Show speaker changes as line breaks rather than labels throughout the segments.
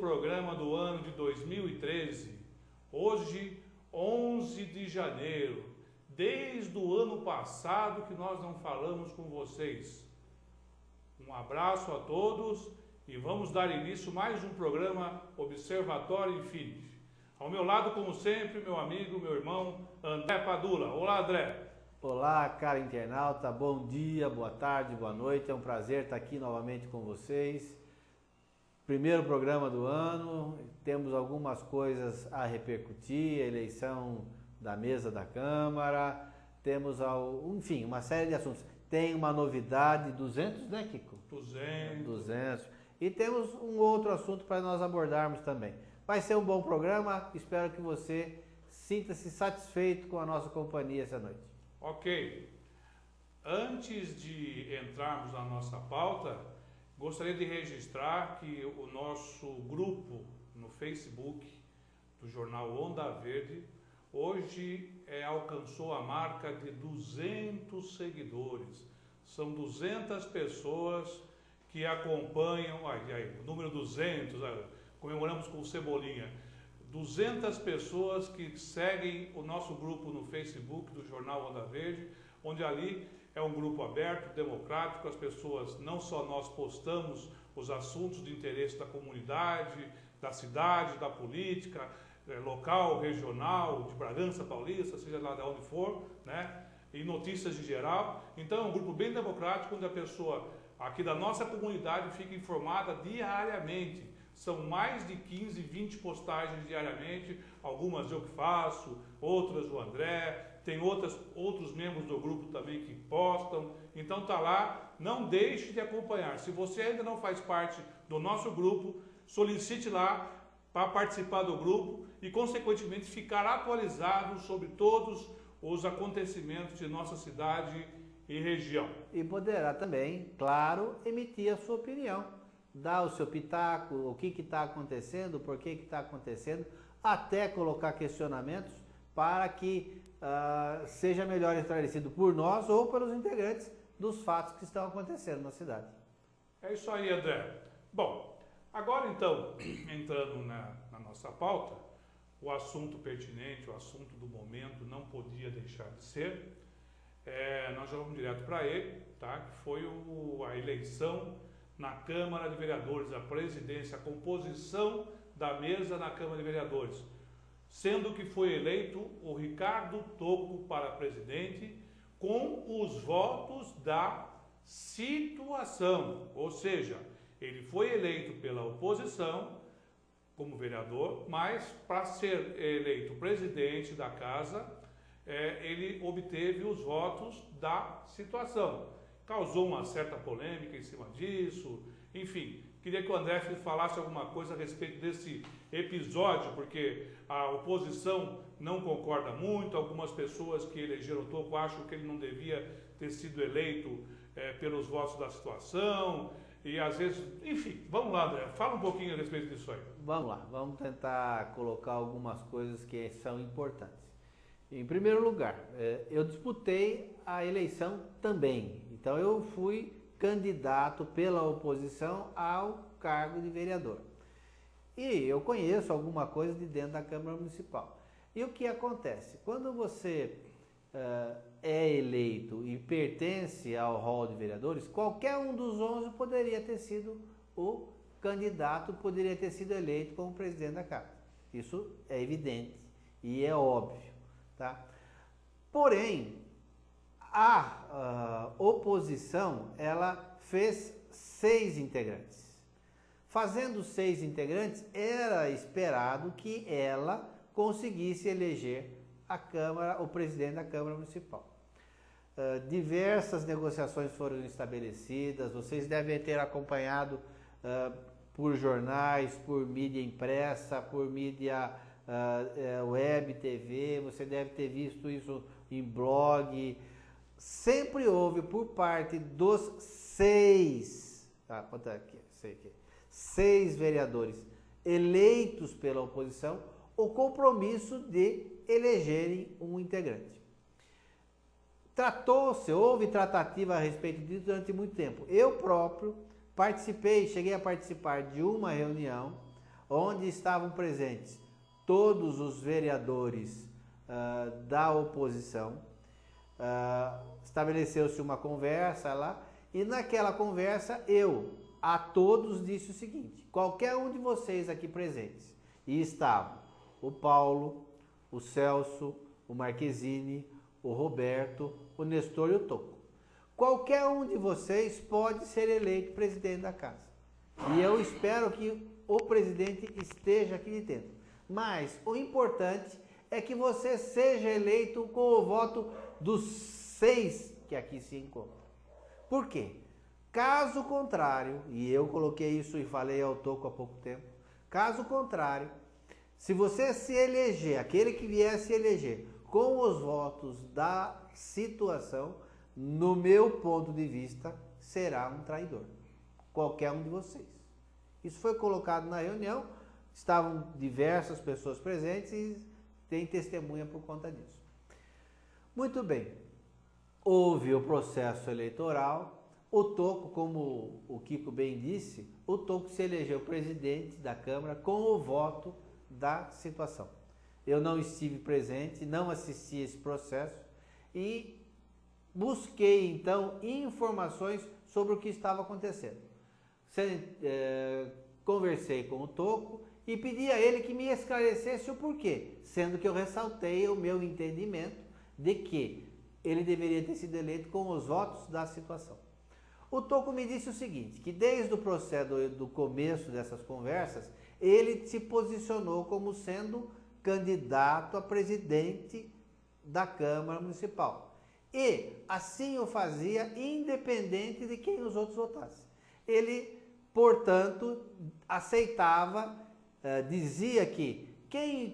programa do ano de 2013. Hoje, 11 de janeiro. Desde o ano passado que nós não falamos com vocês. Um abraço a todos e vamos dar início a mais um programa Observatório Infinity. Ao meu lado, como sempre, meu amigo, meu irmão, André Padula. Olá, André.
Olá, cara internauta, bom dia, boa tarde, boa noite. É um prazer estar aqui novamente com vocês. Primeiro programa do ano, temos algumas coisas a repercutir, a eleição da mesa da Câmara, temos, enfim, uma série de assuntos. Tem uma novidade, 200, né, Kiko? 200. E temos um outro assunto para nós abordarmos também. Vai ser um bom programa, espero que você sinta-se satisfeito com a nossa companhia essa noite.
Ok. Antes de entrarmos na nossa pauta, gostaria de registrar que o nosso grupo no Facebook do jornal Onda Verde hoje alcançou a marca de 200 seguidores. São 200 pessoas que acompanham, o número 200, comemoramos com o Cebolinha. 200 pessoas que seguem o nosso grupo no Facebook do jornal Onda Verde, onde ali é um grupo aberto, democrático, as pessoas, não só nós postamos os assuntos de interesse da comunidade, da cidade, da política, local, regional, de Bragança Paulista, seja lá de onde for, né? E notícias em geral. Então é um grupo bem democrático, onde a pessoa aqui da nossa comunidade fica informada diariamente. São mais de 15, 20 postagens diariamente, algumas eu que faço, outras o André, tem outros membros do grupo também que postam. Então tá lá, não deixe de acompanhar. Se você ainda não faz parte do nosso grupo, solicite lá para participar do grupo e consequentemente ficar atualizado sobre todos os acontecimentos de nossa cidade e região.
E poderá também, claro, emitir a sua opinião. Dar o seu pitaco, o que está acontecendo, por que está acontecendo, até colocar questionamentos para que seja melhor esclarecido por nós ou pelos integrantes dos fatos que estão acontecendo na cidade.
É isso aí, André. Bom, agora então, entrando na nossa pauta, o assunto pertinente, o assunto do momento não podia deixar de ser, nós já vamos direto para ele, tá? Que foi a eleição na Câmara de Vereadores, a presidência, a composição da mesa na Câmara de Vereadores, sendo que foi eleito o Ricardo Tocco para presidente com os votos da situação, ou seja, ele foi eleito pela oposição como vereador, mas para ser eleito presidente da casa, ele obteve os votos da situação. Causou uma certa polêmica em cima disso, enfim, queria que o André falasse alguma coisa a respeito desse episódio, porque a oposição não concorda muito, algumas pessoas que elegeram o Tocco acham que ele não devia ter sido eleito pelos votos da situação, e às vezes, enfim, vamos lá, André, fala um pouquinho a respeito disso aí.
Vamos lá, vamos tentar colocar algumas coisas que são importantes. Em primeiro lugar, eu disputei a eleição também, então eu fui candidato pela oposição ao cargo de vereador. E eu conheço alguma coisa de dentro da Câmara Municipal. E o que acontece? Quando você é eleito e pertence ao rol de vereadores, qualquer um dos 11 poderia ter sido o candidato, poderia ter sido eleito como presidente da Câmara. Isso é evidente e é óbvio. Tá? Porém, a oposição, ela fez 6 integrantes. Fazendo 6 integrantes, era esperado que ela conseguisse eleger o presidente da Câmara Municipal. Diversas negociações foram estabelecidas, vocês devem ter acompanhado por jornais, por mídia impressa, por mídia web, TV, você deve ter visto isso em blog. Sempre houve por parte dos 6, conta aqui, 6 vereadores eleitos pela oposição, o compromisso de elegerem um integrante. Houve tratativa a respeito disso durante muito tempo. Eu próprio cheguei a participar de uma reunião onde estavam presentes todos os vereadores da oposição. Estabeleceu-se uma conversa lá, e naquela conversa eu a todos disse o seguinte: qualquer um de vocês aqui presentes, e estavam o Paulo, o Celso, o Marquezine, o Roberto, o Nestor e o Toco, qualquer um de vocês pode ser eleito presidente da casa. E eu espero que o presidente esteja aqui dentro. Mas o importante é que você seja eleito com o voto dos 6 que aqui se encontram. Por quê? Caso contrário, e eu coloquei isso e falei ao Toco há pouco tempo, caso contrário, se você se eleger, aquele que vier se eleger com os votos da situação, no meu ponto de vista, será um traidor. Qualquer um de vocês. Isso foi colocado na reunião, estavam diversas pessoas presentes e tem testemunha por conta disso. Muito bem. Houve o processo eleitoral. O Toco, como o Kiko bem disse, o Toco se elegeu presidente da Câmara com o voto da situação. Eu não estive presente, não assisti esse processo e busquei então informações sobre o que estava acontecendo. Conversei com o Toco e pedi a ele que me esclarecesse o porquê, sendo que eu ressaltei o meu entendimento de que ele deveria ter sido eleito com os votos da situação. O Toco me disse o seguinte, que desde o processo do começo dessas conversas, ele se posicionou como sendo candidato a presidente da Câmara Municipal. E assim o fazia independente de quem os outros votassem. Ele, portanto, aceitava, dizia que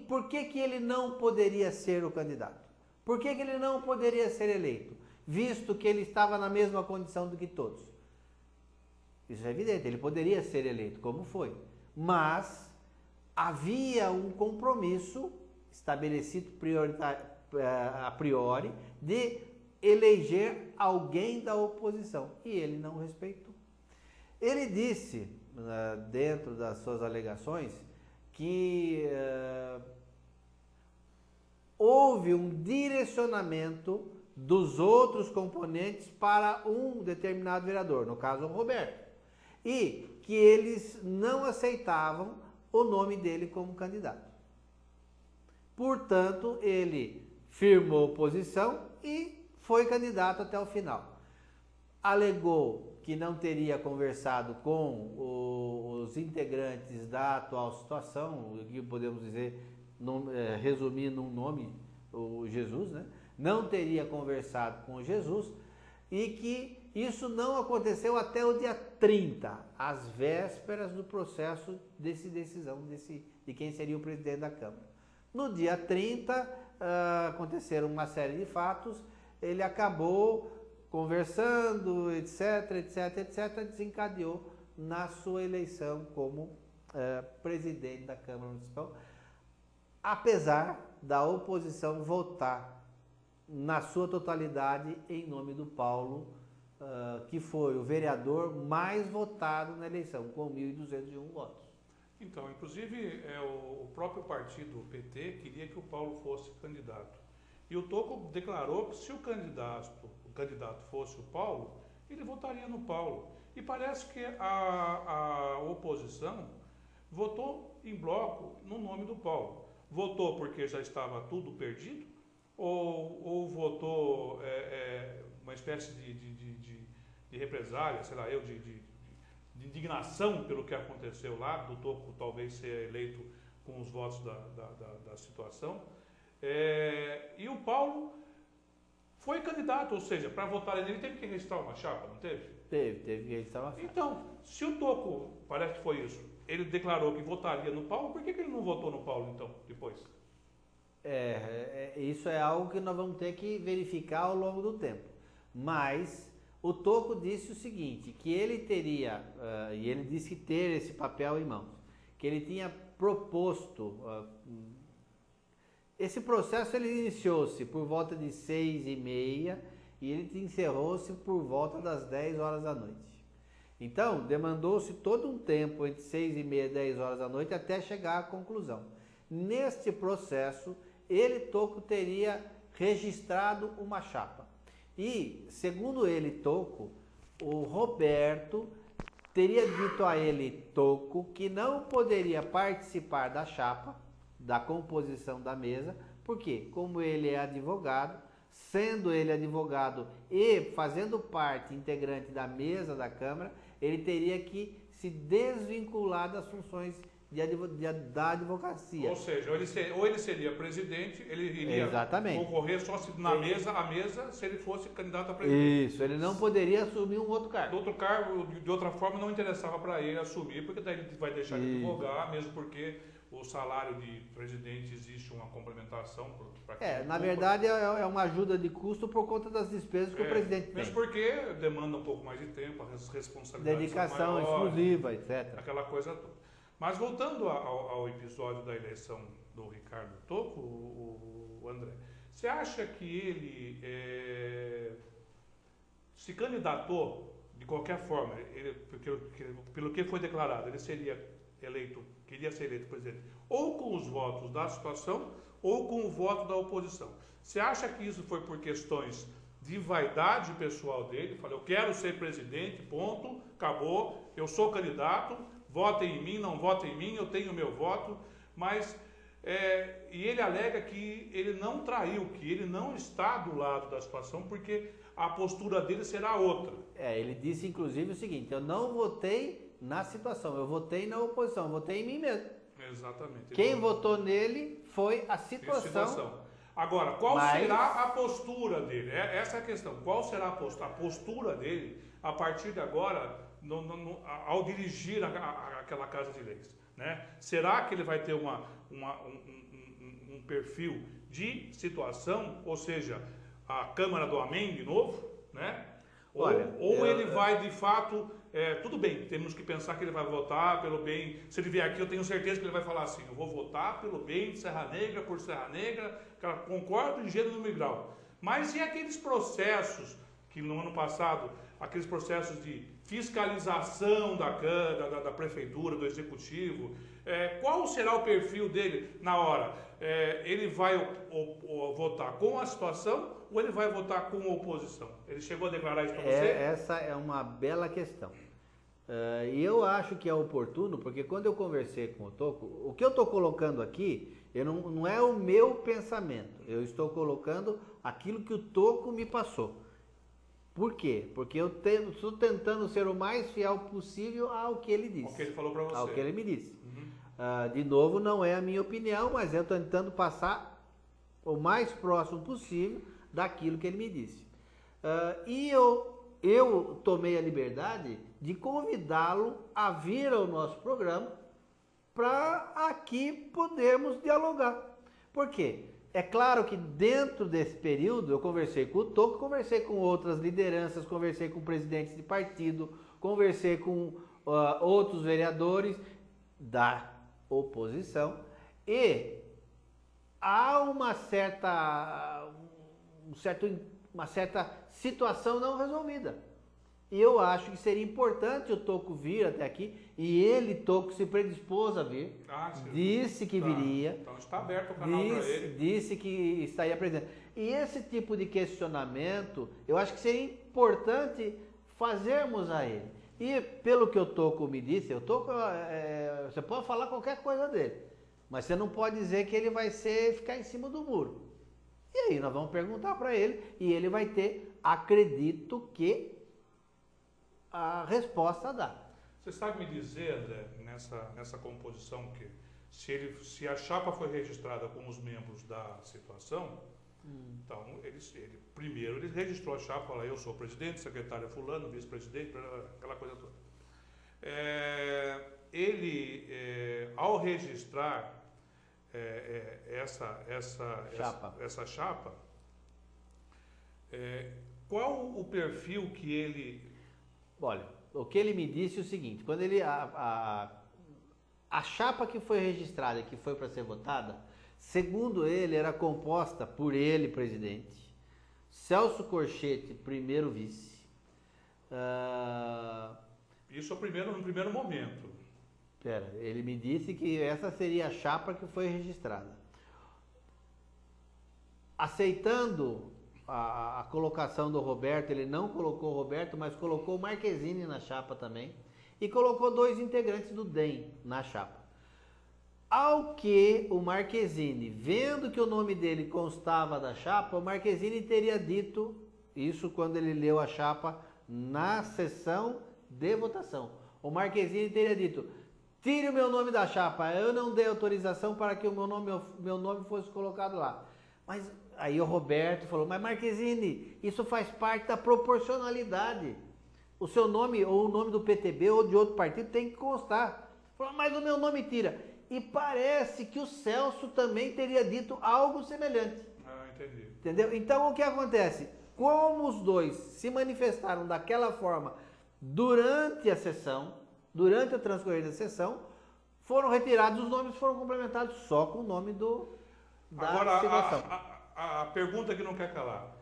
por que ele não poderia ser o candidato? Por que ele não poderia ser eleito? Visto que ele estava na mesma condição do que todos. Isso é evidente, ele poderia ser eleito, como foi. Mas havia um compromisso estabelecido a priori de eleger alguém da oposição, e ele não respeitou. Ele disse, dentro das suas alegações, que houve um direcionamento dos outros componentes para um determinado vereador, no caso o Roberto, e que eles não aceitavam o nome dele como candidato. Portanto, ele firmou posição e foi candidato até o final. Alegou que não teria conversado com os integrantes da atual situação, que podemos dizer, resumindo um nome, o Jesus, né? Não teria conversado com Jesus e que isso não aconteceu até o dia 30, às vésperas do processo de decisão de quem seria o presidente da Câmara. No dia 30, aconteceram uma série de fatos, ele acabou conversando, etc, desencadeou na sua eleição como presidente da Câmara Municipal, apesar da oposição votar na sua totalidade em nome do Paulo, que foi o vereador mais votado na eleição, com 1.201 votos.
Então, inclusive, o próprio partido, o PT, queria que o Paulo fosse candidato. E o Toco declarou que se o candidato fosse o Paulo, ele votaria no Paulo. E parece que a oposição votou em bloco no nome do Paulo. Votou porque já estava tudo perdido? Ou votou uma espécie de represália, sei lá, de indignação pelo que aconteceu lá, do Toco talvez ser eleito com os votos da situação. E o Paulo foi candidato, ou seja, para votar nele teve que registrar uma chapa, não teve?
Teve que registrar uma chapa.
Então, se o Toco, parece que foi isso, ele declarou que votaria no Paulo, por que ele não votou no Paulo então, depois?
Isso é algo que nós vamos ter que verificar ao longo do tempo. Mas o Toco disse o seguinte, que ele teria, e ele disse que ter esse papel em mãos, que ele tinha proposto, esse processo ele iniciou-se por volta de 6h30 e ele encerrou-se por volta das 10 horas da noite. Então, demandou-se todo um tempo, entre 6h30 e 10 horas da noite, até chegar à conclusão. Neste processo, ele, Toco, teria registrado uma chapa. E, segundo ele, Toco, o Roberto teria dito a ele, Toco, que não poderia participar da chapa, da composição da mesa, porque, como ele é advogado, sendo ele advogado e fazendo parte integrante da mesa da Câmara, ele teria que se desvincular das funções da advocacia.
Ou seja, ou ele seria presidente, ele iria concorrer só se a mesa, se ele fosse candidato a presidente.
Isso, ele não poderia assumir um outro cargo.
Outro cargo, de outra forma, não interessava para ele assumir, porque daí ele vai deixar de advogar, mesmo porque o salário de presidente existe uma complementação para quem
na verdade é uma ajuda de custo por conta das despesas que o presidente tem.
Mesmo porque demanda um pouco mais de tempo, as responsabilidades
dedicação
são maiores,
exclusiva, etc.
aquela coisa toda. Mas voltando ao episódio da eleição do Ricardo Toco, o André, você acha que ele se candidatou de qualquer forma, pelo que foi declarado, ele queria ser eleito presidente, ou com os votos da situação, ou com o voto da oposição? Você acha que isso foi por questões de vaidade pessoal dele? Falei, eu quero ser presidente, ponto, acabou, eu sou candidato, votem em mim, não votem em mim, eu tenho meu voto, mas e ele alega que ele não traiu, que ele não está do lado da situação, porque a postura dele será outra.
Ele disse inclusive o seguinte, eu não votei na situação, eu votei na oposição, eu votei em mim mesmo.
Exatamente.
Quem votou nele foi a situação.
Agora, qual será a postura dele? Essa é a questão. Qual será a postura dele a partir de agora, ao dirigir aquela Casa de Leis? Né? Será que ele vai ter um perfil de situação, ou seja, a Câmara do Amém de novo? Né? Ou ele vai de fato... tudo bem, temos que pensar que ele vai votar pelo bem. Se ele vier aqui, eu tenho certeza que ele vai falar assim, eu vou votar pelo bem de Serra Negra, por Serra Negra, concordo em gênero, número e grau. Mas e aqueles processos que no ano passado, aqueles processos de fiscalização da prefeitura, do executivo, qual será o perfil dele na hora? Ele vai votar com a situação ou ele vai votar com a oposição? Ele chegou a declarar isso para você?
Essa é uma bela questão. E eu acho que é oportuno, porque quando eu conversei com o Toco, o que eu estou colocando aqui não é o meu pensamento, eu estou colocando aquilo que o Toco me passou. Por quê? Porque eu estou tentando ser o mais fiel possível ao que ele disse.
Ao que ele falou para você.
Ao que ele me disse. De novo, não é a minha opinião, mas eu estou tentando passar o mais próximo possível daquilo que ele me disse. E eu tomei a liberdade de convidá-lo a vir ao nosso programa para aqui podermos dialogar. Por quê? É claro que dentro desse período eu conversei com o Toco, conversei com outras lideranças, conversei com presidentes de partido, conversei com outros vereadores da oposição e há uma certa situação não resolvida. E eu acho que seria importante o Toco vir até aqui, e ele, Toco, se predispôs a vir, disse que viria,
então está aberto o canal para ele.
Disse que estaria presente. E esse tipo de questionamento, eu acho que seria importante fazermos a ele. E pelo que o Toco me disse, você pode falar qualquer coisa dele, mas você não pode dizer que ele vai ficar em cima do muro. E aí nós vamos perguntar para ele, e ele vai ter, acredito que, a resposta dá.
Você sabe me dizer, André, nessa composição, que se a chapa foi registrada com os membros da situação, então primeiro ele registrou a chapa, falou, eu sou o presidente, secretário fulano, vice-presidente, aquela coisa toda. Ao registrar essa chapa, qual o perfil que ele...
Olha, o que ele me disse é o seguinte, quando a chapa que foi registrada e que foi para ser votada, segundo ele, era composta por ele, presidente, Celso Corchete, primeiro vice,
Isso no primeiro momento.
Pera, ele me disse que essa seria a chapa que foi registrada. Aceitando a colocação do Roberto, ele não colocou o Roberto, mas colocou o Marquezine na chapa também. E colocou 2 integrantes do DEM na chapa. Ao que o Marquezine, vendo que o nome dele constava da chapa, o Marquezine teria dito isso quando ele leu a chapa na sessão de votação. O Marquezine teria dito: tire o meu nome da chapa, eu não dei autorização para que o meu nome fosse colocado lá. Mas aí o Roberto falou: mas Marquezine, isso faz parte da proporcionalidade. O seu nome, ou o nome do PTB ou de outro partido tem que constar. Falou: mas o meu nome tira. E parece que o Celso também teria dito algo semelhante.
Ah, entendi.
Entendeu? Então o que acontece? Como os dois se manifestaram daquela forma durante a sessão, durante a transcorrer da sessão, foram retirados os nomes, foram complementados só com o nome da
Agora,
situação.
a pergunta que não quer calar.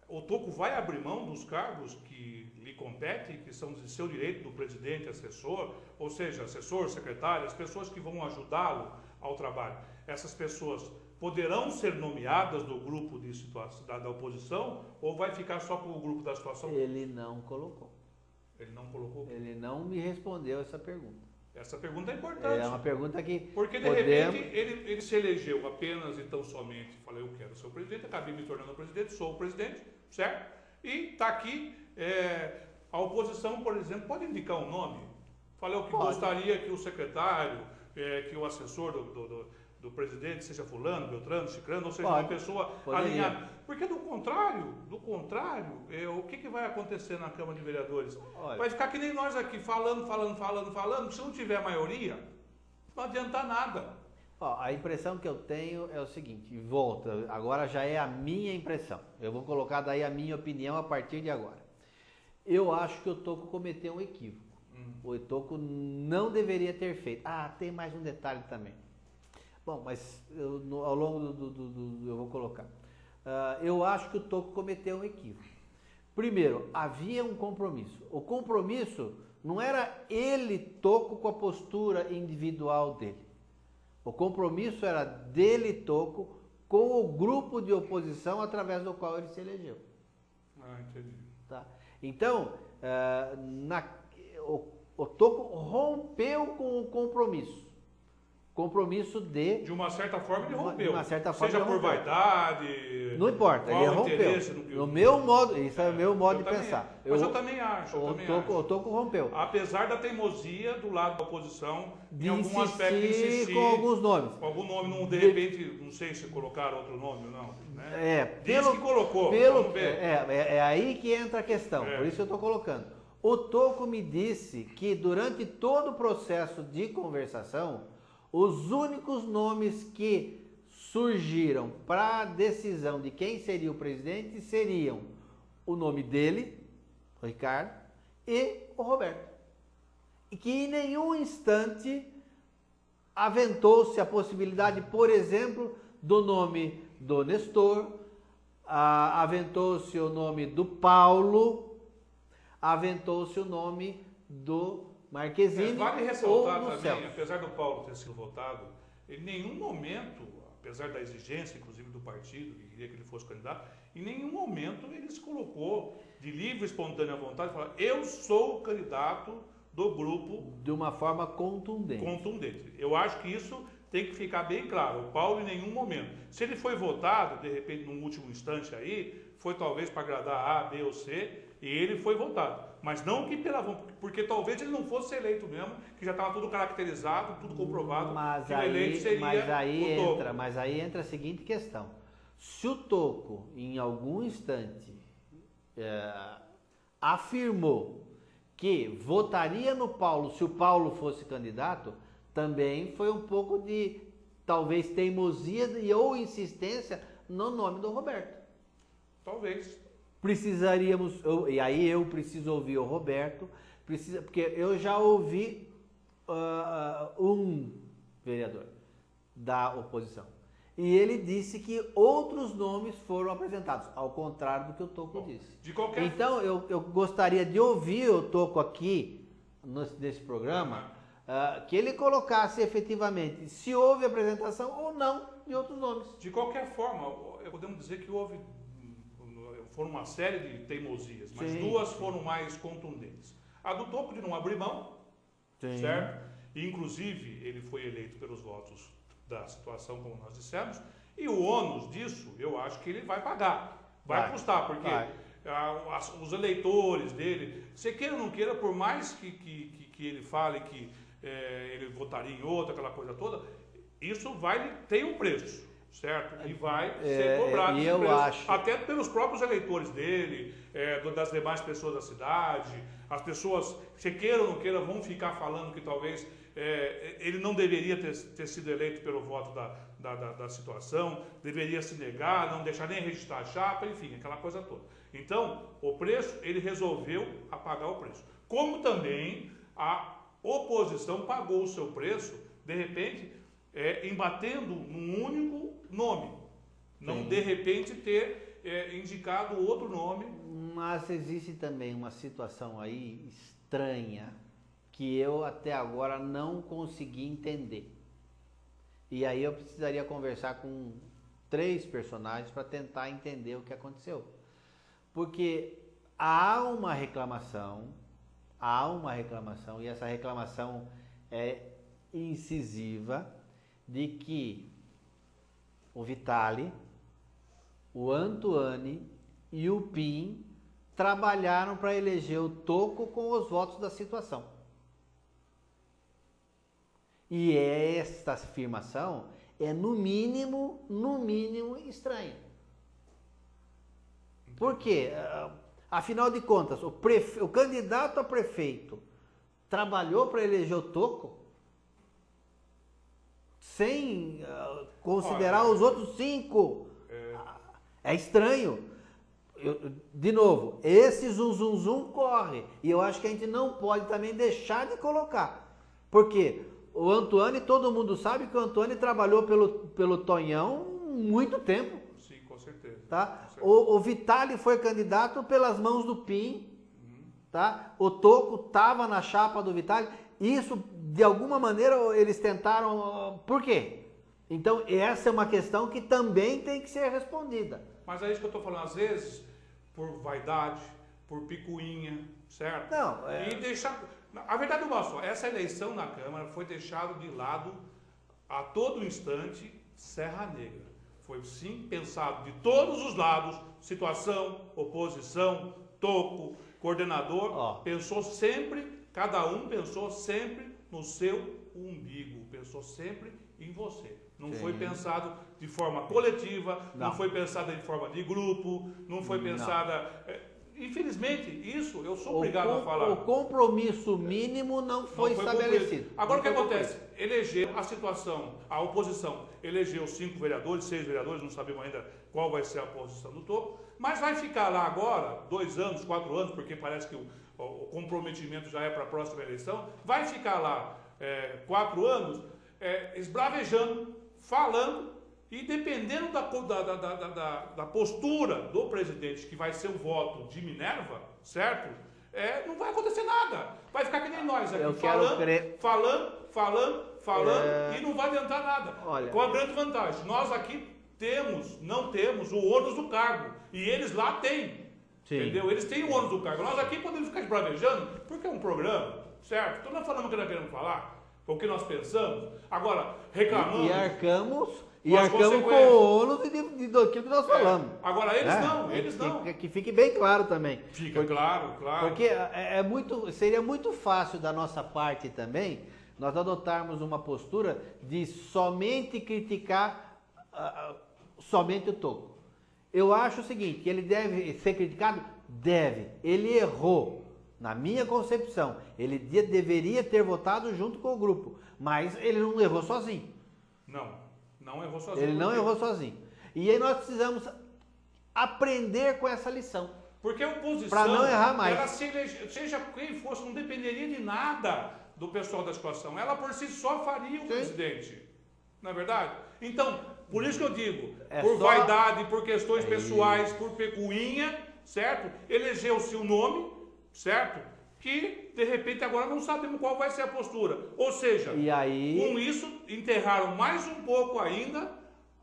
O Tocco vai abrir mão dos cargos que lhe competem, que são de seu direito do presidente, assessor, ou seja, assessor, secretário, as pessoas que vão ajudá-lo ao trabalho. Essas pessoas poderão ser nomeadas do grupo de situação, da oposição, ou vai ficar só com o grupo da situação?
Ele não colocou.
Ele não colocou?
Ele não me respondeu essa pergunta.
Essa pergunta é importante.
É uma pergunta que
porque de repente ele se elegeu apenas e tão somente, falei, eu quero ser o presidente, acabei me tornando o presidente, sou o presidente, certo? E está aqui, a oposição, por exemplo, pode indicar um nome? Falei o que gostaria que o secretário, que o assessor do presidente seja fulano, Beltrano, Cicrano, ou seja, uma pessoa alinhada. Porque do contrário, o que vai acontecer na Câmara de Vereadores?
Olha,
vai ficar que nem nós aqui, falando, se não tiver maioria, não adianta nada.
A impressão que eu tenho é o seguinte, volta, agora já é a minha impressão. Eu vou colocar daí a minha opinião a partir de agora. Eu acho que o Tocco cometeu um equívoco. O Tocco não deveria ter feito. Tem mais um detalhe também. Bom, mas ao longo eu vou colocar. Eu acho que o Tocco cometeu um equívoco. Primeiro, havia um compromisso. O compromisso não era ele, Tocco, com a postura individual dele. O compromisso era dele, Tocco, com o grupo de oposição através do qual ele se elegeu.
Entendi.
Tá? Então, o Tocco rompeu com o compromisso. Compromisso de
uma certa forma ele rompeu.
De uma certa forma
seja por vaidade.
Não importa, ele rompeu. No meu modo, isso é o meu modo de pensar.
Mas eu também acho.
O Tocco rompeu.
Apesar da teimosia do lado da oposição,
de
em algum aspecto insistir
com alguns nomes.
Com algum nome, não, de repente, não sei se colocaram outro nome ou não. Né?
Diz
que colocou.
Vamos ver. É aí que entra a questão, por isso eu estou colocando. O Tocco me disse que durante todo o processo de conversação, os únicos nomes que surgiram para a decisão de quem seria o presidente seriam o nome dele, o Ricardo, e o Roberto. E que em nenhum instante aventou-se a possibilidade, por exemplo, do nome do Nestor, aventou-se o nome do Paulo, aventou-se o nome do Marquezine.
Vale ressaltar também, apesar do Paulo ter sido votado, em nenhum momento, apesar da exigência, inclusive do partido, que queria que ele fosse candidato, em nenhum momento ele se colocou de livre, espontânea vontade e falou: eu sou o candidato do grupo.
De uma forma contundente.
Eu acho que isso tem que ficar bem claro. O Paulo, em nenhum momento. Se ele foi votado, de repente, num último instante aí, foi talvez para agradar A, B ou C, e ele foi votado. Mas não que porque talvez ele não fosse eleito mesmo, que já estava tudo caracterizado, tudo comprovado, que o eleito seria o Tocco.
Mas aí entra a seguinte questão. Se o Tocco, em algum instante, afirmou que votaria no Paulo se o Paulo fosse candidato, também foi um pouco de, talvez, teimosia ou insistência no nome do Roberto.
Talvez.
Precisaríamos, e aí eu preciso ouvir o Roberto, porque eu já ouvi um vereador da oposição. E ele disse que outros nomes foram apresentados, ao contrário do que o Tocco disse.
De qualquer...
Então eu gostaria de ouvir o Tocco aqui, nesse programa, que ele colocasse efetivamente se houve apresentação ou não de outros nomes.
De qualquer forma, podemos dizer que foram uma série de teimosias, mas
Sim.
duas foram mais contundentes. A do Toco de não abrir mão,
Sim.
certo? E, inclusive, ele foi eleito pelos votos da situação, como nós dissemos, e o ônus disso, eu acho que ele vai pagar. Vai custar, porque os eleitores dele, você queira ou não queira, por mais que ele fale que ele votaria em outra, aquela coisa toda, isso tem um preço, certo? E vai ser cobrado esse preço, até pelos próprios eleitores dele, das demais pessoas da cidade. As pessoas, se queira ou não queira, vão ficar falando que talvez ele não deveria ter sido eleito pelo voto da situação, deveria se negar, não deixar nem registrar a chapa, enfim, aquela coisa toda. Então, o preço, ele resolveu apagar o preço. Como também a oposição pagou o seu preço, de repente, embatendo num único nome. Não, de repente, ter indicado outro nome.
Mas existe também uma situação aí estranha que eu até agora não consegui entender. E aí eu precisaria conversar com 3 personagens para tentar entender o que aconteceu. Porque há uma reclamação, e essa reclamação é incisiva, de que o Vitali, o Antoine e o Pim trabalharam para eleger o Toco com os votos da situação. E esta afirmação é no mínimo estranha. Por quê? Afinal de contas, o candidato a prefeito trabalhou para eleger o Toco sem considerar os outros 5. É estranho. De novo, esse zum corre. E eu acho que a gente não pode também deixar de colocar. Porque o Antoine, todo mundo sabe que o Antoine trabalhou pelo Tonhão muito tempo.
Sim, com certeza.
Tá?
Com certeza.
O Vitali foi candidato pelas mãos do Pim. Tá? O Toco estava na chapa do Vitali. Isso, de alguma maneira, eles tentaram... Por quê? Então, essa é uma questão que também tem que ser respondida.
Mas é isso que eu estou falando. Às vezes, por vaidade, por picuinha, certo?
Não,
E deixar... A verdade é uma só. Essa eleição na Câmara foi deixado de lado a todo instante Serra Negra. Foi, sim, pensado de todos os lados. Situação, oposição, Toco, coordenador. Pensou sempre... Cada um pensou sempre no seu umbigo, pensou sempre em você. Não foi pensado de forma coletiva, não foi pensada de forma de grupo, não foi pensada... Infelizmente, isso eu sou obrigado a falar.
O compromisso mínimo não foi estabelecido.
Agora o que acontece? Elegeu a situação, a oposição elegeu 5 vereadores, 6 vereadores, não sabemos ainda qual vai ser a posição do Toco, mas vai ficar lá agora, 2 anos, 4 anos, porque parece que o comprometimento já é para a próxima eleição, vai ficar lá 4 anos esbravejando, falando, e dependendo da postura do presidente, que vai ser o voto de Minerva, certo? Não vai acontecer nada. Vai ficar que nem nós aqui, falando, e não vai adiantar nada.
Olha,
com a grande vantagem, nós aqui não temos o ônus do cargo, e eles lá têm. Sim. Entendeu? Eles têm o ônus do cargo. Nós aqui podemos ficar esbravejando, porque é um programa, certo? Então nós falamos o que nós queremos falar, o que nós pensamos. Agora, reclamamos.
E arcamos com o ônus daquilo que nós falamos.
Agora, eles não.
Que fique bem claro também.
Fica claro.
Porque seria muito fácil da nossa parte também nós adotarmos uma postura de somente criticar somente o Toco. Eu acho o seguinte, que ele deve ser criticado? Deve. Ele errou. Na minha concepção, ele deveria ter votado junto com o grupo, mas ele não errou sozinho.
Não errou sozinho.
Ele não errou sozinho. E aí nós precisamos aprender com essa lição.
Porque a oposição,
para não errar mais.
Ela seja quem fosse, não dependeria de nada do pessoal da situação. Ela por si só faria o presidente. Não é verdade? Então, por isso que eu digo, vaidade, por questões pessoais, por pecuinha, certo? Elegeu-se o nome, certo? que, de repente, agora não sabemos qual vai ser a postura. Ou seja,
E aí...
com isso, enterraram mais um pouco ainda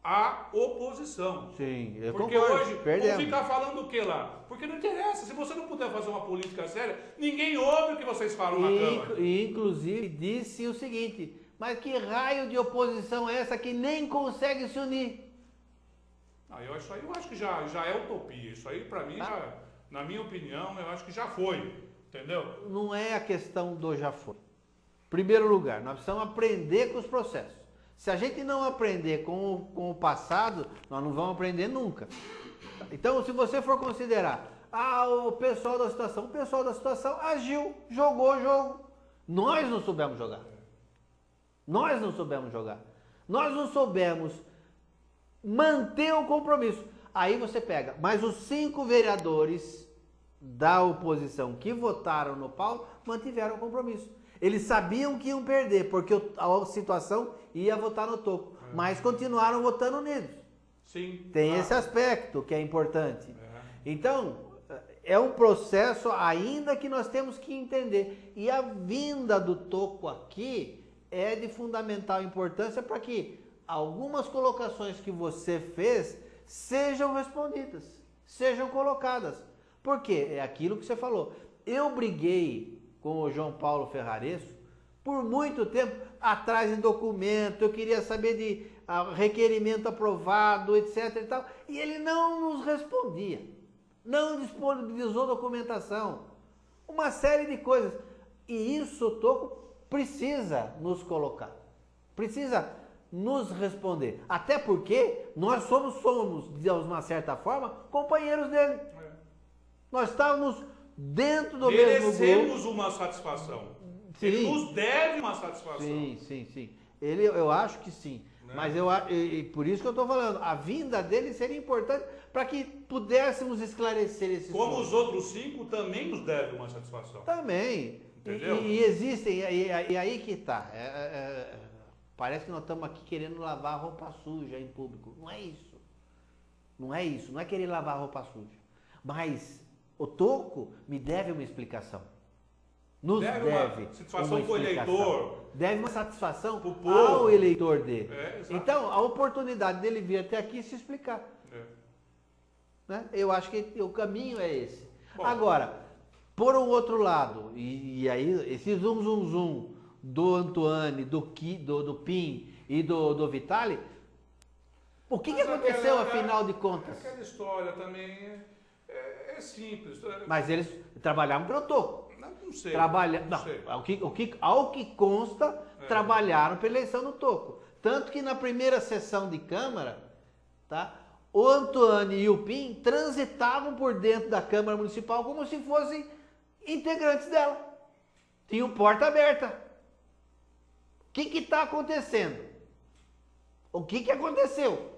a oposição.
Sim, eu
Porque
concordo,
hoje,
perdemos.
vão ficar falando o que lá? Porque não interessa. Se você não puder fazer uma política séria, ninguém ouve o que vocês falam na Câmara.
E, inclusive, disse o seguinte, mas que raio de oposição é essa que nem consegue se unir?
Isso aí eu acho que já é utopia. Isso aí, para mim, já, na minha opinião, eu acho que já foi. Entendeu?
Não é a questão do já foi. Primeiro lugar, nós precisamos aprender com os processos. Se a gente não aprender com o passado, nós não vamos aprender nunca. Então, se você for considerar, o pessoal da situação agiu, jogou o jogo. Nós não soubemos jogar. Nós não soubemos jogar. Nós não soubemos manter o compromisso. Aí você pega, mas os 5 vereadores da oposição que votaram no Paulo mantiveram o compromisso. Eles sabiam que iam perder, porque a situação ia votar no Tocco, mas continuaram votando unidos.
Sim.
Tem esse aspecto que é importante. Então, é um processo ainda que nós temos que entender. E a vinda do Tocco aqui é de fundamental importância para que algumas colocações que você fez sejam respondidas, sejam colocadas. Por quê? É aquilo que você falou. Eu briguei com o João Paulo Ferraresso por muito tempo atrás de documento, eu queria saber de requerimento aprovado, etc. e tal, e ele não nos respondia, não disponibilizou documentação, uma série de coisas. E isso o Tocco precisa nos colocar, precisa nos responder. Até porque nós somos, de uma certa forma, companheiros dele. Nós estávamos dentro do mesmo grupo.
Merecemos uma satisfação.
Sim.
Ele nos deve uma satisfação.
Sim. Eu acho que sim. Né? Mas por isso que eu estou falando, a vinda dele seria importante para que pudéssemos esclarecer esses
Como
pontos.
os outros 5 também nos devem uma satisfação.
Também.
Entendeu?
E existem, e aí que está. Parece que nós estamos aqui querendo lavar roupa suja em público. Não é isso. Não é isso. Não é querer lavar roupa suja. Mas o Tocco me deve uma explicação. Nos deve
uma satisfação para o eleitor.
Deve uma satisfação
pro povo.
ao eleitor dele.
Então,
a oportunidade dele vir até aqui se explicar. Né? Eu acho que o caminho é esse. Bom, agora, por um outro lado, e aí esse zum do Antoine, do Pim e do Vitali, o que aconteceu afinal de contas?
Aquela história também é simples.
Mas eles trabalhavam pelo Tocco.
Não sei.
Não sei. Ao que consta, trabalharam pela eleição do Tocco. Tanto que na primeira sessão de Câmara, tá, o Antoine e o Pim transitavam por dentro da Câmara Municipal como se fossem integrantes dela. Tinham porta aberta. O que está acontecendo? O que aconteceu?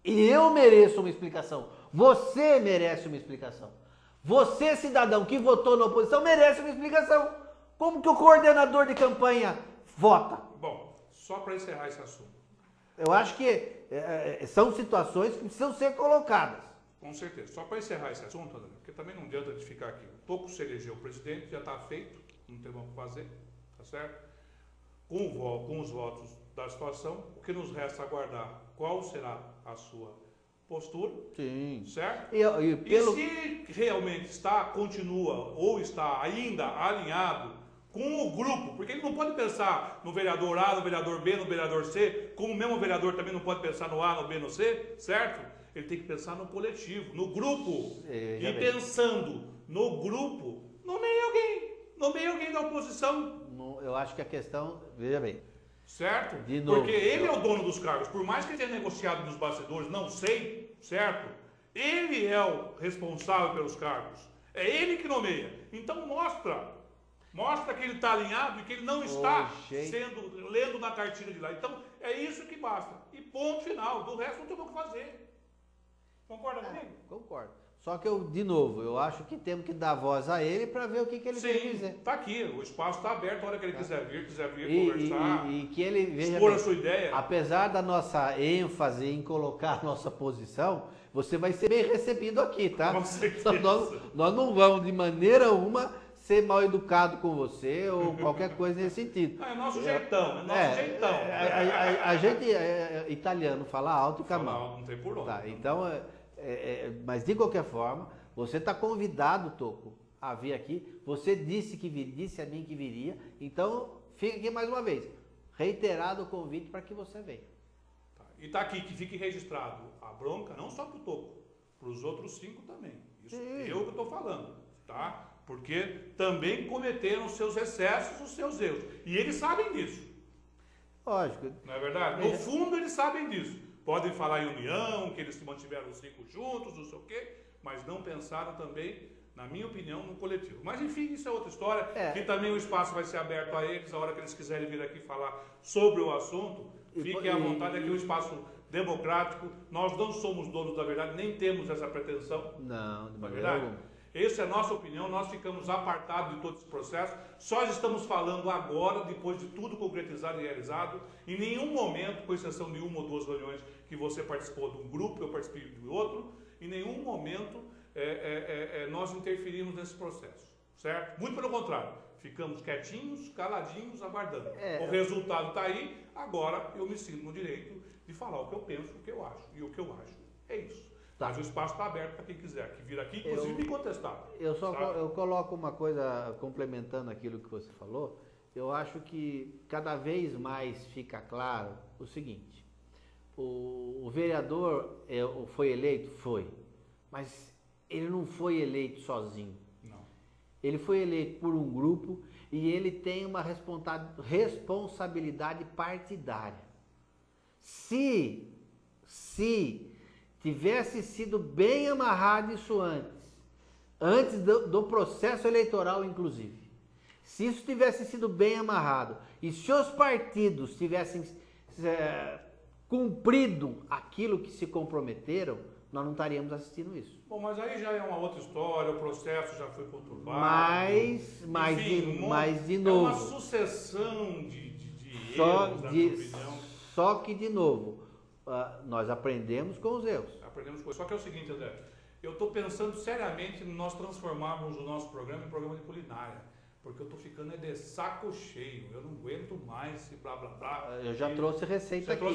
E eu mereço uma explicação. Você merece uma explicação. Você, cidadão que votou na oposição, merece uma explicação. Como que o coordenador de campanha vota?
Bom, só para encerrar esse assunto.
Eu acho que são situações que precisam ser colocadas.
Com certeza. Só para encerrar esse assunto, André, porque também não adianta de ficar aqui. O Tocco se elegeu presidente, já está feito, não tem o que fazer, tá certo? Com os votos da situação, o que nos resta aguardar qual será a sua postura,
sim,
certo?
E
se realmente continua ou está ainda alinhado com o grupo, porque ele não pode pensar no vereador A, no vereador B, no vereador C, como o mesmo vereador também não pode pensar no A, no B, no C, certo? Ele tem que pensar no coletivo, no grupo. E pensando no grupo, nomeie alguém da oposição.
Eu acho que a questão, veja bem.
Certo?
De novo,
porque ele é o dono dos cargos. Por mais que ele tenha negociado nos bastidores, não sei, certo? Ele é o responsável pelos cargos. É ele que nomeia. Então mostra que ele está alinhado e que ele não está lendo na cartilha de lá. Então é isso que basta. E ponto final. Do resto não tem o que fazer. Concorda comigo?
Concordo. Só que de novo, eu acho que temos que dar voz a ele para ver o que ele quer dizer.
Está aqui, o espaço está aberto, a hora que ele quiser vir conversar,
e que ele veja
expor a sua ideia.
Apesar da nossa ênfase em colocar a nossa posição, você vai ser bem recebido aqui, tá?
Com certeza.
Nós não vamos de maneira alguma ser mal educado com você ou qualquer coisa nesse sentido.
É nosso jeitão, é nosso jeitão.
A gente italiano fala alto e
Fala alto, não tem por onde.
Tá, então, mas de qualquer forma, você está convidado, Toco, a vir aqui. Você disse disse a mim que viria, então fica aqui mais uma vez. Reiterado o convite para que você venha.
Tá. E está aqui, que fique registrado a bronca, não só para o Toco, para os outros 5 também. Isso eu que estou falando, tá? Porque também cometeram os seus excessos, os seus erros. E eles sabem disso.
Lógico.
Não é verdade? No fundo, eles sabem disso. Podem falar em união, que eles se mantiveram os 5 juntos, não sei o quê, mas não pensaram também, na minha opinião, no coletivo. Mas, enfim, isso é outra história, que também o espaço vai ser aberto a eles, a hora que eles quiserem vir aqui falar sobre o assunto, fiquem à vontade, aqui é um espaço democrático. Nós não somos donos da verdade, nem temos essa pretensão.
Não, de
não é
maneira
verdade?
alguma.
Essa é a nossa opinião, nós ficamos apartados de todo esse processo, só estamos falando agora, depois de tudo concretizado e realizado. Em nenhum momento, com exceção de 1 ou 2 reuniões que você participou de um grupo, eu participei de outro, em nenhum momento nós interferimos nesse processo, certo? Muito pelo contrário, ficamos quietinhos, caladinhos, aguardando. O resultado está aí, agora eu me sinto no direito de falar o que eu penso, o que eu acho, e o que eu acho é isso. Tá. Mas o espaço está aberto para quem quiser que vir aqui, inclusive me contestar.
Eu coloco uma coisa, complementando aquilo que você falou. Eu acho que cada vez mais fica claro o seguinte: o vereador foi eleito? Foi. Mas ele não foi eleito sozinho.
Não. Ele
foi eleito por um grupo e ele tem uma responsabilidade partidária. Se tivesse sido bem amarrado isso antes do processo eleitoral, inclusive. Se isso tivesse sido bem amarrado e se os partidos tivessem cumprido aquilo que se comprometeram, nós não estaríamos assistindo isso.
Bom, mas aí já é uma outra história, o processo já foi conturbado.
Mas de novo...
É uma sucessão de erros, na minha opinião.
Só que, de novo, nós aprendemos com os erros.
Aprendemos com isso. Só que é o seguinte, André, eu estou pensando seriamente em nós transformarmos o nosso programa em programa de culinária, porque eu estou ficando de saco cheio, eu não aguento mais esse blá blá blá.
Eu já trouxe receita aqui.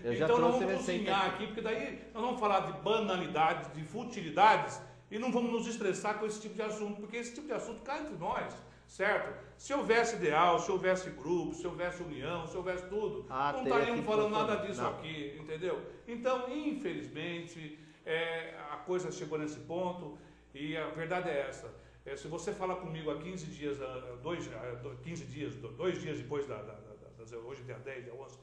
Então nós vamos cozinhar aqui, porque daí nós vamos falar de banalidades, de futilidades, e não vamos nos estressar com esse tipo de assunto, porque esse tipo de assunto cai entre nós, certo? Se houvesse ideal, se houvesse grupo, se houvesse união, se houvesse tudo, não estaríamos falando nada disso aqui, entendeu? Então, infelizmente, a coisa chegou nesse ponto e a verdade é essa. Se você falar comigo há 15 dias, 2 dias depois hoje é dia 10, dia 11,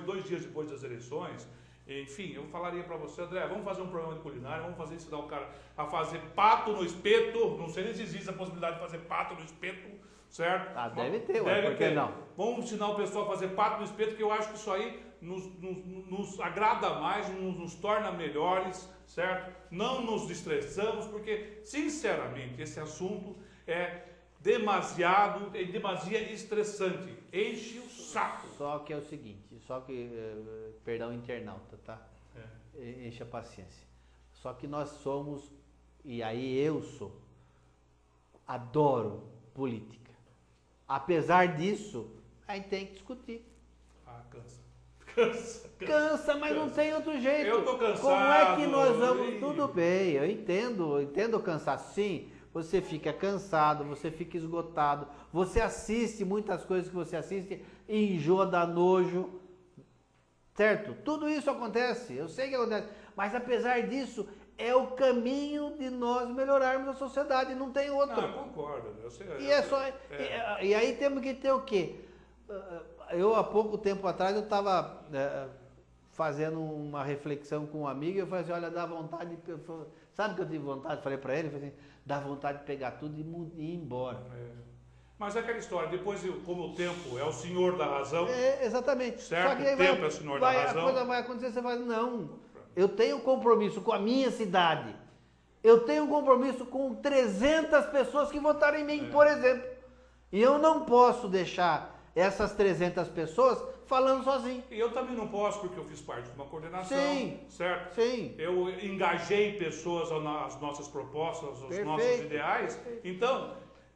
2 dias depois das eleições, enfim, eu falaria para você, André, vamos fazer um programa de culinária, vamos ensinar o cara a fazer pato no espeto, não sei nem se existe a possibilidade de fazer pato no espeto, certo?
Deve ter, por que não?
Vamos ensinar o pessoal a fazer pato no espeto, que eu acho que isso aí nos agrada mais, nos torna melhores, certo? Não nos estressamos, porque, sinceramente, esse assunto é demasia estressante, enche o saco.
Só que é o seguinte, perdão, internauta, tá? Enche a paciência. Só que nós somos, e aí eu sou, adoro política. Apesar disso, a gente tem que discutir. Cansa, mas não tem outro jeito.
Eu tô cansado.
Como é que nós vamos... Tudo bem, eu entendo cansar. Sim, você fica cansado, você fica esgotado, você assiste muitas coisas que você assiste e enjoa, dá nojo, certo? Tudo isso acontece, eu sei que acontece, mas apesar disso, é o caminho de nós melhorarmos a sociedade, não tem outro.
Não, eu concordo.
E aí temos que ter o quê? Eu, há pouco tempo atrás, eu estava fazendo uma reflexão com um amigo e eu falei assim, olha, dá vontade... Sabe o que eu tive vontade? Falei para ele, falei assim, dá vontade de pegar tudo e ir embora.
Mas é aquela história, depois, como o tempo é o senhor da razão...
exatamente.
Certo,
Só que aí
o tempo é o senhor da razão...
A coisa vai acontecer, você fala, não, eu tenho compromisso com a minha cidade, eu tenho compromisso com 300 pessoas que votaram em mim, por exemplo. E eu não posso deixar essas 300 pessoas falando sozinho.
E eu também não posso, porque eu fiz parte de uma coordenação, certo?
Sim.
Eu engajei pessoas às nossas propostas, aos nossos ideais. Então,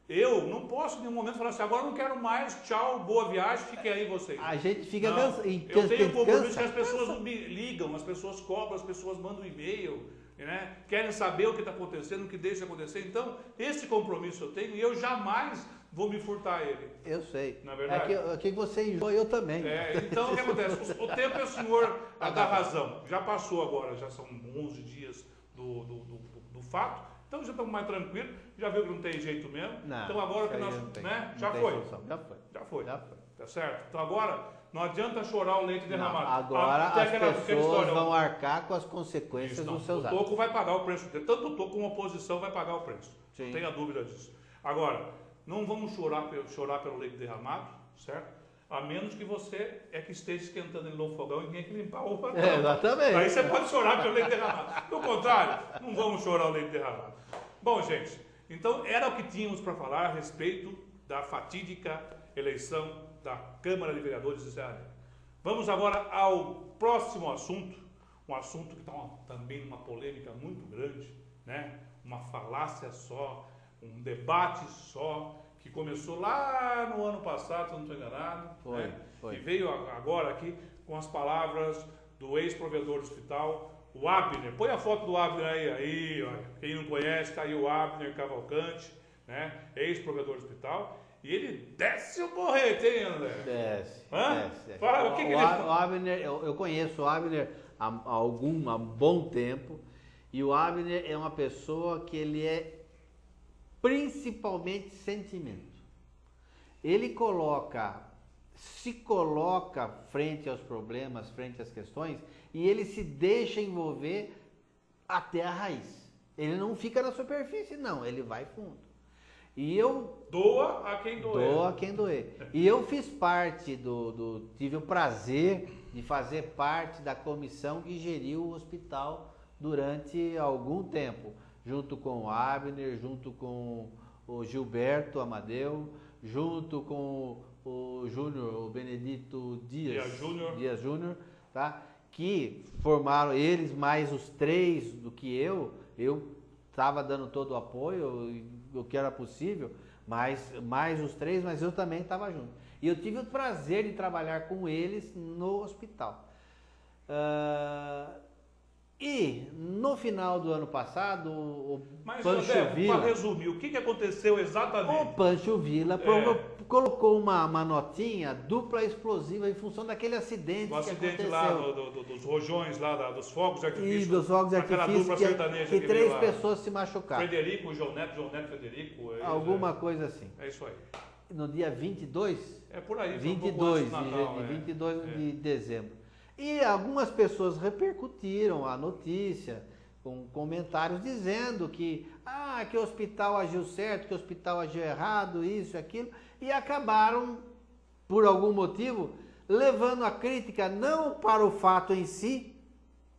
Eu não posso em nenhum momento falar assim, agora eu não quero mais, tchau, boa viagem, fiquem aí vocês.
A gente fica
Não,
cansa,
eu tenho compromisso que as pessoas me ligam, as pessoas cobram, as pessoas mandam e-mail, né? Querem saber o que está acontecendo, o que deixa acontecer. Então, esse compromisso eu tenho e eu jamais vou me furtar a ele.
Eu sei.
Na verdade.
É que você enjoa, eu também.
Então, o que acontece? O tempo é o senhor a dar razão. Já passou agora, já são 11 dias do fato. Então já estamos mais tranquilos, já viu que não tem jeito mesmo.
Não,
então agora que nós. Né? Já foi. Já foi. Tá certo? Então agora não adianta chorar o leite derramado.
Não, agora as pessoas vão arcar com as consequências dos seus atos.
O Toco vai pagar o preço dele. Tanto o Toco como a oposição vai pagar o preço.
Sim.
Não tenha dúvida disso. Agora, não vamos chorar pelo leite derramado, certo? A menos que você que esteja esquentando ele no fogão e ninguém que limpar o fogão.
Exatamente.
Aí você pode chorar pelo leite derramado. Do contrário, não vamos chorar o leite derramado. Bom, gente, então era o que tínhamos para falar a respeito da fatídica eleição da Câmara de Vereadores de Serra Negra. Vamos agora ao próximo assunto, um assunto que está também uma polêmica muito grande, né? Uma falácia só, um debate só, que começou lá no ano passado, se eu não estou enganado,
Foi.
E veio agora aqui com as palavras do ex-provedor do hospital, o Abner. Põe a foto do Abner aí, olha. Quem não conhece, está aí o Abner Cavalcante, né? Ex-provedor do hospital. E ele desce o porrete, hein, André?
Desce.
Fala, o que ele fala?
O Abner, eu conheço o Abner há bom tempo. E o Abner é uma pessoa que ele é principalmente sentimento. Ele se coloca frente aos problemas, frente às questões, e ele se deixa envolver até a raiz. Ele não fica na superfície, não, ele vai fundo. E eu...
Doa a quem doer.
Doa a quem doer. E eu fiz parte tive o prazer de fazer parte da comissão que geriu o hospital durante algum tempo, junto com o Abner, junto com o Gilberto Amadeu, junto com o Júnior, o Benedito Dias Júnior, tá? Que formaram eles, mais os 3 do que eu estava dando todo o apoio, o que era possível, mais os 3, mas eu também estava junto. E eu tive o prazer de trabalhar com eles no hospital. E no final do ano passado, o Pancho Villa...
Para resumir, o que aconteceu exatamente?
O Pancho Villa colocou uma notinha dupla explosiva em função daquele acidente que aconteceu. O acidente
lá dos rojões, lá dos fogos de artifício.
E dos fogos de artifício que 3 pessoas se machucaram.
Frederico, João Neto, Frederico.
Alguma coisa assim.
É isso aí.
No dia 22?
É por aí.
22 de dezembro. E algumas pessoas repercutiram a notícia com comentários dizendo que o hospital agiu certo, que o hospital agiu errado, isso e aquilo, e acabaram, por algum motivo, levando a crítica não para o fato em si,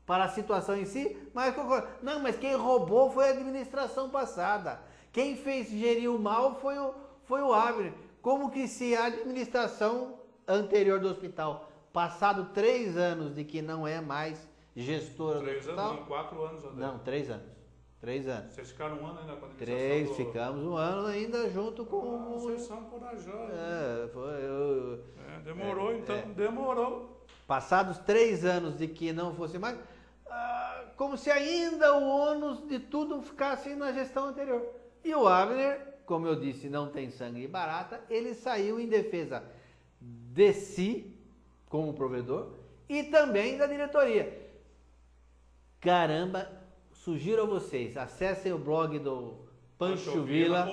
para a situação em si, mas quem roubou foi a administração passada. Quem geriu mal foi o Abner. Como que se a administração anterior do hospital, passado 3 anos de que não é mais gestora do hospital...
3 anos, não, 4 anos. André.
Não, 3 anos. 3 anos.
Vocês ficaram 1 ano ainda com a administração
ficamos 1 ano ainda junto com...
Vocês são corajosos.
Demorou,
demorou.
Passados 3 anos de que não fosse mais... como se ainda o ônus de tudo ficasse na gestão anterior. E o Abner, como eu disse, não tem sangue barata, ele saiu em defesa de si, como provedor, e também da diretoria. Caramba, sugiro a vocês, acessem o blog do Pancho Villa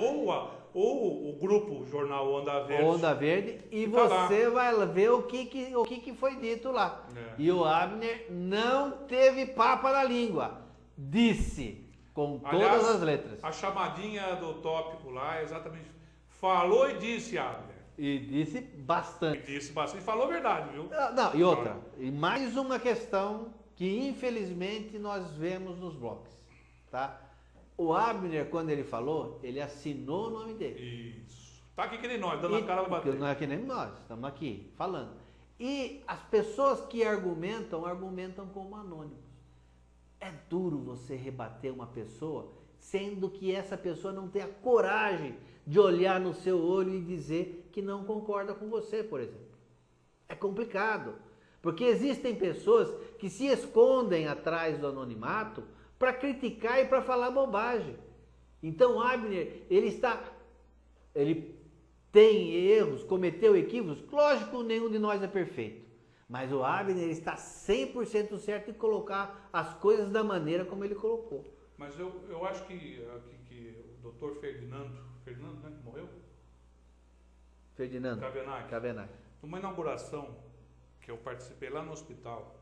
ou o grupo Jornal
Onda Verde e você vai ver o que foi dito lá. E o Abner não teve papa na língua, disse com todas as letras.
A chamadinha do tópico lá é exatamente, falou e disse, Abner.
E disse bastante.
E falou a verdade, viu?
Não, e outra. E mais uma questão que infelizmente nós vemos nos blogs. Tá? O Abner, quando ele falou, ele assinou o nome dele.
Isso. Tá aqui que nem nós, dando a cara pra bater.
Não é que nem nós, estamos aqui falando. E as pessoas que argumentam como anônimos. É duro você rebater uma pessoa sendo que essa pessoa não tem a coragem de olhar no seu olho e dizer que não concorda com você, por exemplo. É complicado, porque existem pessoas que se escondem atrás do anonimato para criticar e para falar bobagem. Então Abner, ele tem erros, cometeu equívocos, lógico, nenhum de nós é perfeito. Mas o Abner está 100% certo em colocar as coisas da maneira como ele colocou.
Mas eu acho que o doutor Ferdinando, né, que morreu?
Ferdinando Cavenac.
Numa inauguração que eu participei lá no hospital,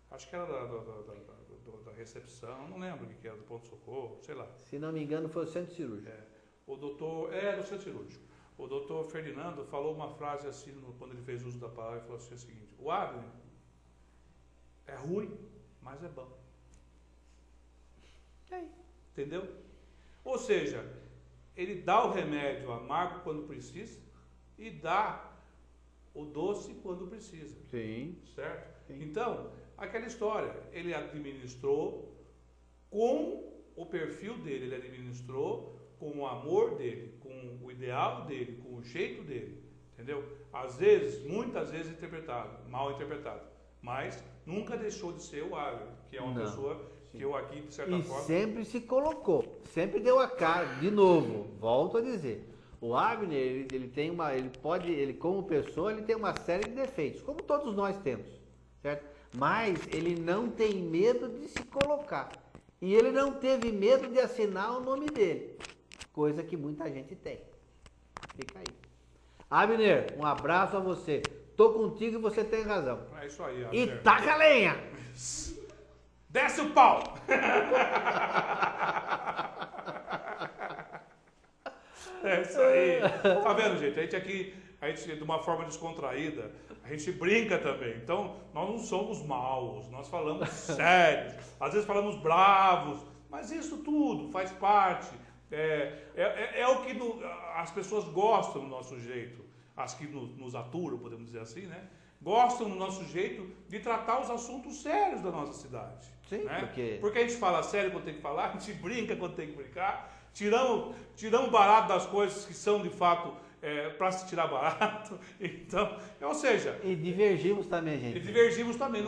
acho que era da recepção, não lembro o que era, do pronto-socorro, sei lá.
Se não me engano, foi o centro cirúrgico.
Do centro cirúrgico. O doutor Ferdinando falou uma frase assim, quando ele fez uso da palavra, ele falou assim, o seguinte: o Abner é ruim, mas é bom. Entendeu? Ou seja, ele dá o remédio amargo quando precisa e dá o doce quando precisa.
Sim.
Certo?
Sim.
Então, aquela história, ele administrou com o perfil dele, ele administrou com o amor dele, com o ideal dele, com o jeito dele, entendeu? Às vezes, muitas vezes mal interpretado, mas nunca deixou de ser o Abner, que é uma pessoa que eu aqui, de certa forma...
E sempre se colocou, sempre deu a cara, de novo, volto a dizer, o Abner, ele como pessoa, ele tem uma série de defeitos, como todos nós temos, certo? Mas ele não tem medo de se colocar, e ele não teve medo de assinar o nome dele. Coisa que muita gente tem. Fica aí. Abner, um abraço a você. Tô contigo e você tem razão.
É isso aí, Abner.
E taca a lenha!
Desce o pau! É isso aí. Tá vendo, gente? A gente, de uma forma descontraída, a gente brinca também. Então, nós não somos maus, nós falamos sérios. Às vezes falamos bravos, mas isso tudo faz parte. É o que as pessoas gostam do nosso jeito, as que nos aturam, podemos dizer assim, né? Gostam do nosso jeito de tratar os assuntos sérios da nossa cidade.
Sim,
né?
Porque
a gente fala sério quando tem que falar, a gente brinca quando tem que brincar, tiramos barato das coisas que são de fato para se tirar barato. Então, ou seja...
E divergimos também, gente.
E divergimos também.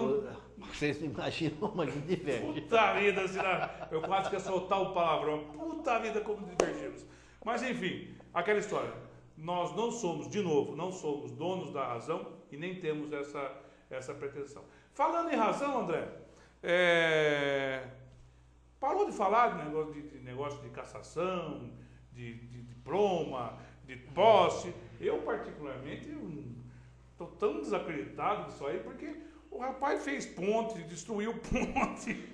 Vocês não imaginam, mas diverge.
Puta vida, eu quase queria soltar o palavrão. Puta vida, como divergimos. Mas enfim, aquela história. Nós não somos donos da razão e nem temos essa pretensão. Falando em razão, André, parou de falar de negócio de cassação, de diploma, de posse. Eu, particularmente, estou tão desacreditado disso aí, porque o rapaz fez ponte, destruiu ponte,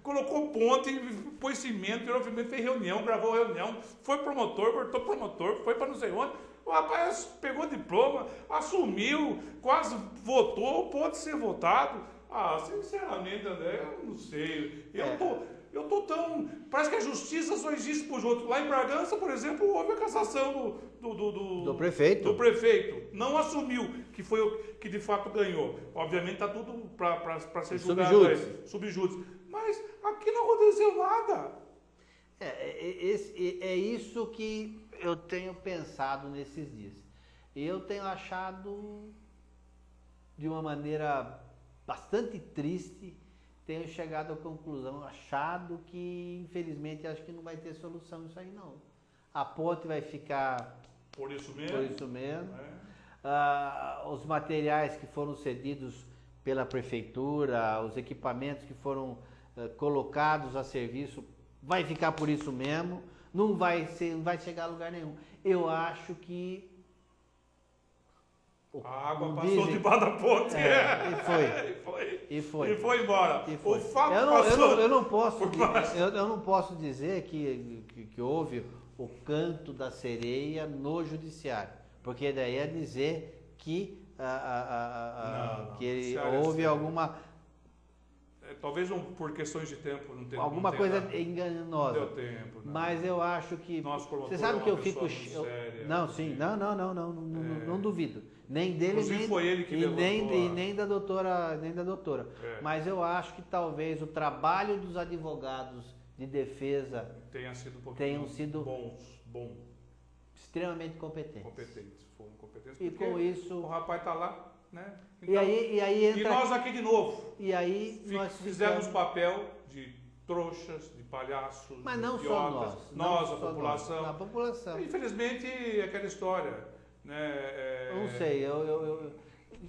colocou ponte, pôs cimento, tirou cimento, fez reunião, gravou reunião, foi promotor, voltou promotor, foi para não sei onde. O rapaz pegou diploma, assumiu, quase votou, pode ser votado. Sinceramente, André, eu não sei. Eu tô tão... Parece que a justiça só existe para os outros. Lá em Bragança, por exemplo, houve a cassação do
prefeito.
Do prefeito. Não assumiu que foi o que de fato ganhou. Obviamente está tudo para ser julgado aí. Subjúdice. Mas aqui não aconteceu nada.
É isso que eu tenho pensado nesses dias. Eu tenho achado de uma maneira bastante triste, tenho chegado à conclusão, achado que, infelizmente, acho que não vai ter solução isso aí, não. A ponte vai ficar
por isso mesmo.
Os materiais que foram cedidos pela prefeitura, os equipamentos que foram colocados a serviço, vai ficar por isso mesmo, não vai chegar a lugar nenhum. Eu acho que
a água passou debaixo da ponte.
E foi.
E foi embora.
E foi.
O fato
eu não posso dizer que houve o canto da sereia no judiciário, porque daí é dizer que houve alguma...
Talvez por questões de tempo não tenha...
Alguma coisa enganosa.
Não deu tempo. Não.
Mas eu acho que... Você sabe que eu fico... Não duvido. Nem dele,
inclusive foi ele que
nem da doutora. Mas eu acho que talvez o trabalho dos advogados de defesa
tenham sido bons,
extremamente competentes.
Foram competentes.
E com isso...
O rapaz está lá, né?
Então, e aí entra...
E nós aqui de novo.
E aí nós
fizemos papel de trouxas, de palhaços,
mas
de
não
idiotas.
só
nós, a população.
A população.
Infelizmente, aquela história, né?
Não sei, eu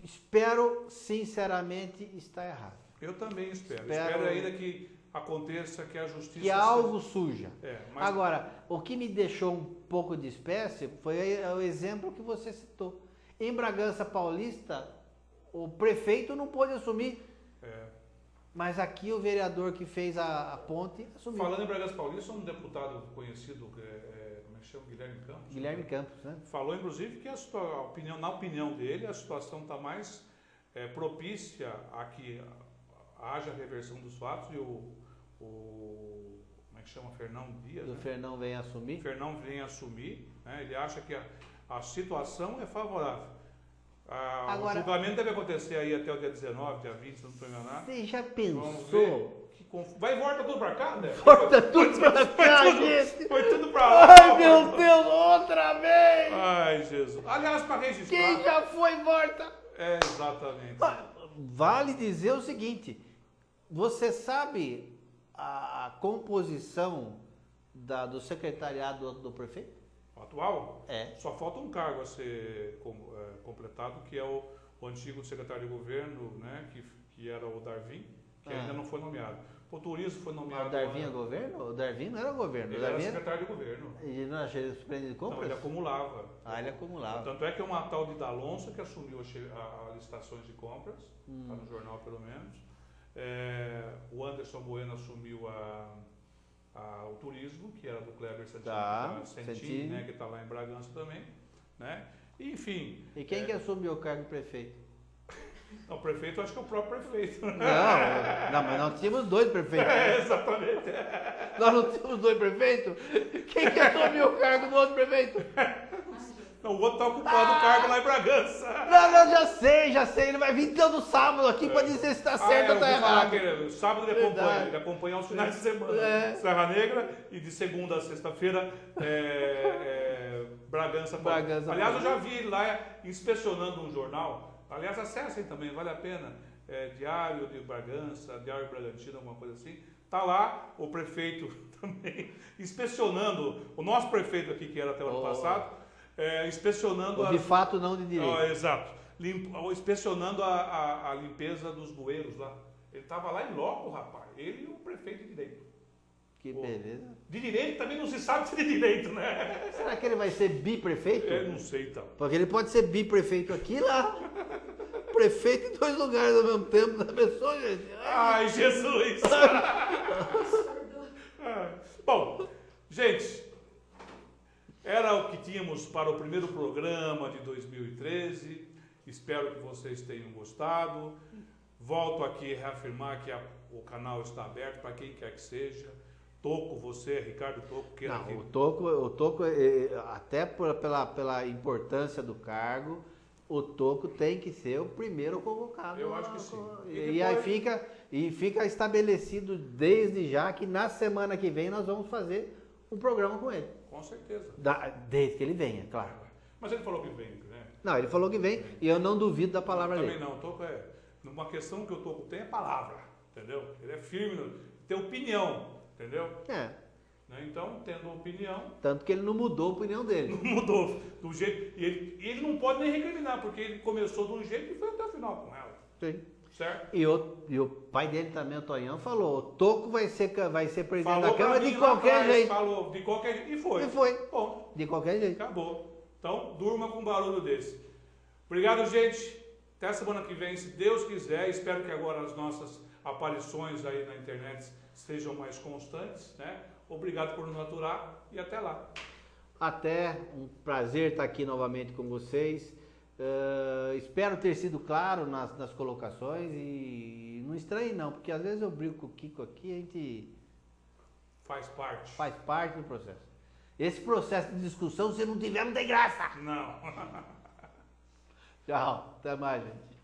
espero sinceramente estar errado.
Eu também espero ainda que aconteça, que a justiça...
Que algo suja.
Mas...
Agora, o que me deixou um pouco de espécie foi o exemplo que você citou. Em Bragança Paulista, o prefeito não pôde assumir. Mas aqui o vereador que fez a ponte assumiu.
Falando em Bragança Paulista, um deputado conhecido, como é que chama? Guilherme Campos.
Guilherme Campos, né?
Falou, inclusive, que na opinião dele, a situação está mais propícia a que haja reversão dos fatos e como é que chama? Fernão Dias.
O Fernão vem assumir.
Fernão vem assumir, né? Ele acha que a situação é favorável. Agora, o julgamento deve acontecer aí até o dia 19, dia 20, se não estou enganado.
Você já pensou?
Vai e volta tudo pra cá, né?
Volta tudo pra cá, gente!
Foi tudo pra lá.
Ai, meu Deus, outra vez!
Ai, Jesus. Aliás, para registrar...
Quem já foi, volta!
Exatamente.
Vale dizer o seguinte, você sabe a composição do secretariado do prefeito?
Atual?
É.
Só falta um cargo a ser completado, que é o antigo secretário de governo, né, que era o Darvin, que ainda não foi nomeado. O turismo foi nomeado...
O Darvin é governo? O Darvin não era governo.
Ele era secretário de governo.
Ele não achou ele surpreendido de compras?
Não, ele acumulava.
Ele acumulava.
Tanto é que é uma tal de D'Alonso que assumiu as licitações de compras, tá no jornal pelo menos. O Anderson Bueno assumiu o turismo, que era do Kleber Santini, né, que está lá em Bragança também. Né? Enfim.
E quem que assumiu o cargo de prefeito?
Não, o prefeito, acho que é o próprio prefeito.
Não, mas nós tínhamos dois prefeitos.
Exatamente.
Nós não tínhamos dois prefeitos? Quem que assumiu o cargo do outro prefeito?
Não, o outro está ocupando o cargo lá em Bragança.
Não, já sei. Ele vai vir todo sábado aqui para dizer se está certo ou está errado.
Sábado ele acompanha os finais de semana. Serra Negra e de segunda a sexta-feira Bragança. Aliás, eu já vi ele lá inspecionando um jornal. Aliás, acessem também, vale a pena. Diário de Bragança, Diário Bragantino, alguma coisa assim. Está lá o prefeito também inspecionando, o nosso prefeito aqui, que era até o ano passado, inspecionando...
De fato, não de direito.
Exato. Inspecionando a limpeza dos bueiros lá. Ele estava lá em loco, rapaz. Ele e o prefeito de direito.
Que beleza.
De direito também não se sabe se é de direito, né?
Será que ele vai ser biprefeito?
Eu não sei, então.
Porque ele pode ser biprefeito aqui e lá. Prefeito em dois lugares ao mesmo tempo, da pessoa, gente.
Ai, Jesus! Bom, gente, era o que tínhamos para o primeiro programa de 2013. Espero que vocês tenham gostado. Volto aqui a reafirmar que o canal está aberto para quem quer que seja. Toco, você, Ricardo Toco, queira
não, o Toco, até pela importância do cargo, o Toco tem que ser o primeiro convocado.
Eu acho que sim.
E aí fica estabelecido desde já que na semana que vem nós vamos fazer um programa com ele.
Com certeza.
Desde que ele venha, claro.
Mas ele falou que vem, né?
Não, ele falou que vem e eu não duvido da palavra dele.
Também não, o Toco uma questão que o Toco tem é palavra, entendeu? Ele é firme, tem opinião. Entendeu? Então, tendo opinião...
Tanto que ele não mudou a opinião dele.
Não mudou. Do jeito, e ele não pode nem recriminar, porque ele começou de um jeito e foi até o final com ela.
Sim.
Certo?
E o pai dele também, o Tonhão, falou, o Toco vai ser presidente da Câmara de qualquer jeito.
Falou, de qualquer jeito. E foi.
E foi.
Bom.
De qualquer jeito.
Acabou. Então, durma com um barulho desse. Obrigado, gente. Até a semana que vem, se Deus quiser. Espero que agora as nossas aparições aí na internet sejam mais constantes, né? Obrigado por nos aturar e até lá.
Até, um prazer estar aqui novamente com vocês. Espero ter sido claro nas colocações e não estranhe não, porque às vezes eu brigo com o Kiko aqui, a gente...
Faz parte.
Faz parte do processo. Esse processo de discussão, se não tiver, não tem graça.
Não.
Tchau, até mais, gente.